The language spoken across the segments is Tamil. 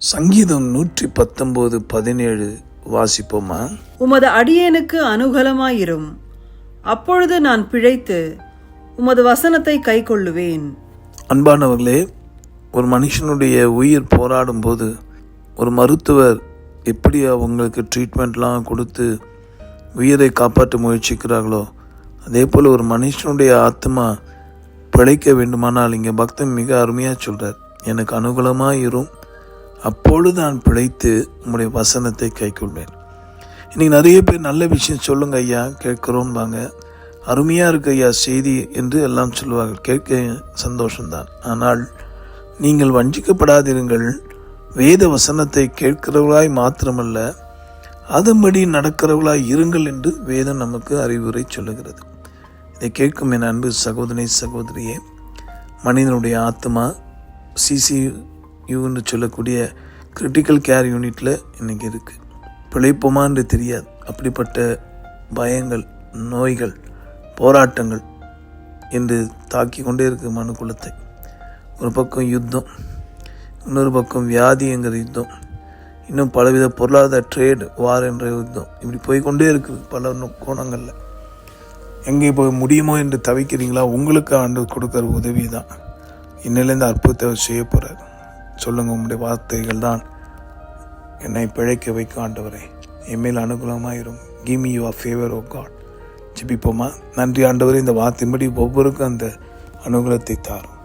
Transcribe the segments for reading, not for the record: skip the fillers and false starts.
சங்கீதம் 119:17 வாசிப்போமா? உமது அடியேனுக்கு அனுகூலமாயிரும், அப்பொழுது நான் பிழைத்து உமது வசனத்தை கைக்கொள்ளுவேன். அன்பானவர்களே, ஒரு மனுஷனுடைய உயிர் போராடும் போது ஒரு மருத்துவர் எப்படி அவங்களுக்கு ட்ரீட்மெண்ட்லாம் கொடுத்து உயிரை காப்பாற்ற முயற்சிக்கிறார்களோ, அதே போல் ஒரு மனுஷனுடைய ஆத்மா பிழைக்க வேண்டுமானால் இங்கே பக்தன் மிக அருமையாக சொல்கிறார், எனக்கு அனுகூலமாக இரும், அப்பொழுது நான் பிழைத்து உங்களுடைய வசனத்தை கைக்கொள்வேன். இன்றைக்கி நிறைய பேர் நல்ல விஷயம் சொல்லுங்க ஐயா, கேட்குறோம்பாங்க, அருமையாக இருக்கு ஐயா செய்தி என்று எல்லாம் சொல்லுவார்கள், கேட்க சந்தோஷம்தான். ஆனால் நீங்கள் வஞ்சிக்கப்படாதிருங்கள், வேத வசனத்தை கேட்கிறவர்களாய் மாத்திரமல்ல அதன்படி நடக்கிறவர்களாய் இருங்கள் என்று வேதம் நமக்கு அறிவுரை சொல்லுகிறது. இதை கேட்கும் என் அன்பு சகோதரி சகோதரியே, மனிதனுடைய ஆத்மா சிசியூன்னு சொல்லக்கூடிய கிரிட்டிக்கல் கேர் யூனிட்டில் இன்றைக்கி இருக்குது. பிழைப்போமான்னு தெரியாது. அப்படிப்பட்ட பயங்கள், நோய்கள், போராட்டங்கள் என்று தாக்கி கொண்டே இருக்குது மனுக்குலத்தை. ஒரு பக்கம் யுத்தம், இன்னொரு பக்கம் வியாதிங்கிற யுத்தம், இன்னும் பலவித பொருளாதார ட்ரேடு வார் என்ற யுத்தம், இப்படி போய்கொண்டே இருக்குது பல கோணங்களில். எங்கே போய் முடியுமோ என்று தவிக்கிறீங்களா? உங்களுக்கு ஆண்டு கொடுக்குற உதவி தான் இன்னிலேருந்து அற்புதத்தை செய்ய போகிறார். சொல்லுங்கள், உங்களுடைய வார்த்தைகள் தான் என்னை பிழைக்க வைக்க ஆண்டவரே, என்மேல் அனுகூலமாயிரும். Give me your favour O God. ஜெபிப்போமா? நன்றி ஆண்டவரே, இந்த வார்த்தையின்படி ஒவ்வொருக்கும் அந்த அனுகூலத்தை தாரும்,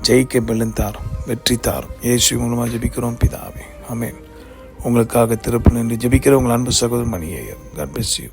ஜெயிக்க பலன் தாரும், வெற்றி தாரும். இயேசு மூலமாக ஜெபிக்கிறோம் பிதாவே, ஆமென். உங்களுக்காக திறப்பு நின்று ஜெபிக்கிற உங்கள் அன்பு சகோதரர் மணியையர். God bless you.